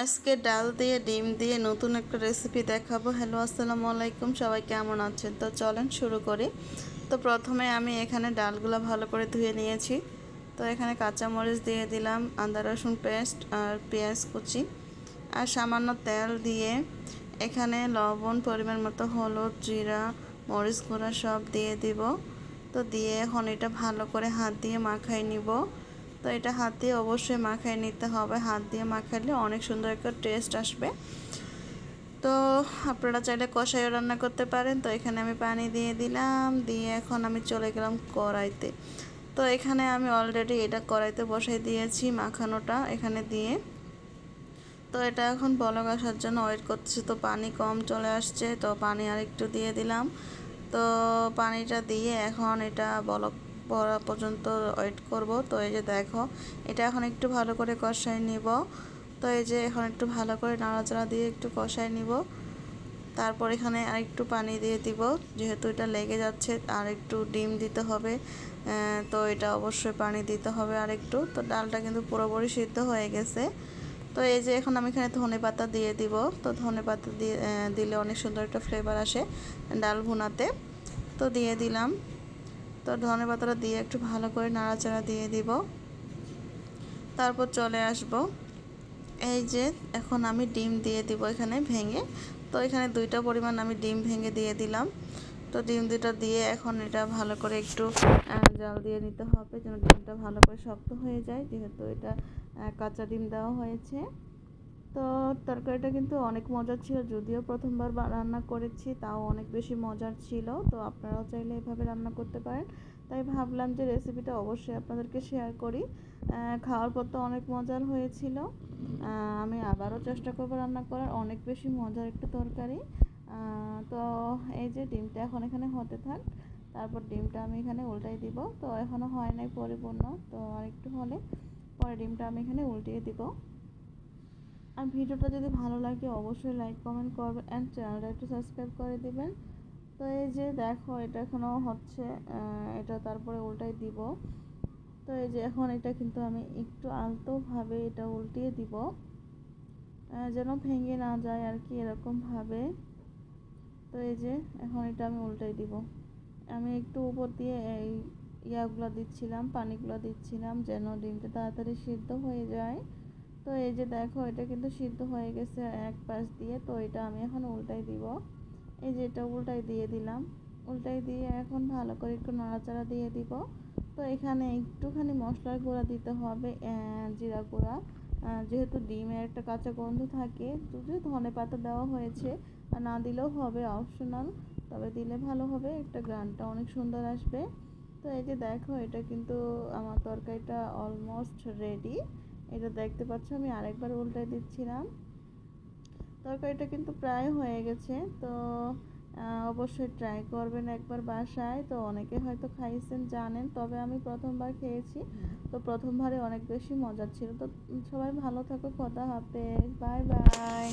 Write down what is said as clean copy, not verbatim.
আজকে ডাল দিয়ে ডিম দিয়ে নতুন একটা রেসিপি দেখাবো। হ্যালো, আসসালামু আলাইকুম, সবাই কেমন আছেন? তো চলেন শুরু করি। তো প্রথমে আমি এখানে ডালগুলো ভালো করে ধুয়ে নিয়েছি। তো এখানে কাঁচামরিচ দিয়ে দিলাম, আদা রসুন পেস্ট আর পেঁয়াজ কুচি আর সামান্য তেল দিয়ে এখানে লবণ, পরিমাণ মতো হলুদ, জিরা, মরিচ গুঁড়া সব দিয়ে দিব। তো দিয়ে এখন এটা ভালো করে হাত দিয়ে মাখাই নিব। তো এটা হাত দিয়ে অবশ্যই মাখায় নিতে হবে, হাত দিয়ে মাখালে অনেক সুন্দর একটা টেস্ট আসবে। তো আপনারা চাইলে কষাইও রান্না করতে পারেন। তো এখানে আমি পানি দিয়ে দিলাম, দিয়ে এখন আমি চলে গেলাম কড়াইতে। তো এখানে আমি অলরেডি এটা কড়াইতে বসাই দিয়েছি মাখানোটা এখানে দিয়ে। তো এটা এখন বলক আসার জন্য ওয়েট করতেছি। তো পানি কম চলে আসছে, তো পানি আর একটু দিয়ে দিলাম। তো পানিটা দিয়ে এখন এটা বলক পড়া পর্যন্ত ওয়েট করব। তো এই যে দেখো, এটা এখন একটু ভালো করে কষাই নিব। তো এই যে এখন একটু ভালো করে নাড়াচাড়া দিয়ে একটু কষাই নিব। তারপর এখানে আর একটু পানি দিয়ে দিব, যেহেতু এটা লেগে যাচ্ছে। আর একটু ডিম দিতে হবে, তো এটা অবশ্যই পানি দিতে হবে আর একটু। তো ডালটা কিন্তু পুরোপুরি সিদ্ধ হয়ে গেছে। তো এই যে এখন আমি এখানে ধনেপাতা দিয়ে দিব। তো ধনেপাতা দিয়ে দিলে অনেক সুন্দর একটা ফ্লেভার আসে ডাল ভুনাতে। তো দিয়ে দিলাম। তো ধনেপাতাটা দিয়ে একটু ভালো করে নাড়াচাড়া দিয়ে দিব। তারপর চলে আসব, এই যে এখন আমি ডিম দিয়ে দিব এখানে ভেঙে। তো এখানে 2টা পরিমাণ আমি ডিম ভেঙে দিয়ে দিলাম। তো ডিম দুটো দিয়ে এখন এটা ভালো করে একটু জাল দিয়ে নিতে হবে, যেন ডিমটা ভালো করে শক্ত হয়ে যায়, যেহেতু এটা কাঁচা ডিম দেওয়া হয়েছে। তো তরকারিটা কিন্তু অনেক মজার ছিল, যদিও প্রথমবার রান্না করেছি, তাও অনেক বেশি মজার ছিল। তো আপনারাও চাইলে এভাবে রান্না করতে পারেন। তাই ভাবলাম যে রেসিপিটা অবশ্যই আপনাদেরকে শেয়ার করি। খাওয়ার পর তো অনেক মজার হয়েছিল। আমি আবারও চেষ্টা করবো রান্না করার, অনেক বেশি মজার একটা তরকারি। তো এই যে ডিমটা এখন এখানে হতে থাক। তারপর ডিমটা আমি এখানে উল্টাই দিব। তো এখনও হয় নাই পরিপূর্ণ, তো আর একটু হলে পরে ডিমটা আমি এখানে উল্টিয়ে দিব। আর ভিডিওটা যদি ভালো লাগে অবশ্যই লাইক কমেন্ট করবেন অ্যান্ড চ্যানেলটা একটু সাবস্ক্রাইব করে দিবেন। তো এই যে দেখো, এটা এখনও হচ্ছে, এটা তারপরে উল্টাই দিব। তো এই যে এখন এটা কিন্তু আমি একটু আলতোভাবে এটা উল্টিয়ে দিব, যেন ভেঙে না যায় আর কি, এরকমভাবে। তো এই যে এখন এটা আমি উল্টাই দিব। আমি একটু উপর দিয়ে এই ইয়াগুলো দিচ্ছিলাম, পানিগুলো দিচ্ছিলাম, যেন ডিমটা তাড়াতাড়ি সিদ্ধ হয়ে যায়। তো এই যে দেখো, এটা কিন্তু সিদ্ধ হয়ে গেছে এক পাশ দিয়ে। তো এটা আমি এখন উল্টাই দিব। এই যে এটা উল্টাই দিয়ে দিলাম। উল্টাই দিয়ে এখন ভালো করে একটু নাড়াচাড়া দিয়ে দিব। তো এখানে একটুখানি মশলার গুঁড়া দিতে হবে, জিরা গুঁড়া। যেহেতু ডিমের একটা কাঁচা গন্ধ থাকে, যদি ধনেপাতা দেওয়া হয়েছে, আর না দিলেও হবে, অপশনাল। তবে দিলে ভালো হবে, একটা গ্রানটা অনেক সুন্দর আসবে। তো এই যে দেখো, এটা কিন্তু আমার তরকারিটা অলমোস্ট রেডি। এটা দেখতে পাচ্ছ, আমি আরেকবার উল্টাই দিচ্ছিলাম। তরকারিটা কিন্তু প্রায় হয়ে গেছে। তো অবশ্যই ট্রাই করবেন একবার বাসায়। তো অনেকে হয়তো খাইছেন, জানেন, তবে আমি প্রথমবার খেয়েছি। তো প্রথমবারে অনেক বেশি মজার ছিল। তো সবাই ভালো থাকো, খোদা হাফেজ, বাই বাই।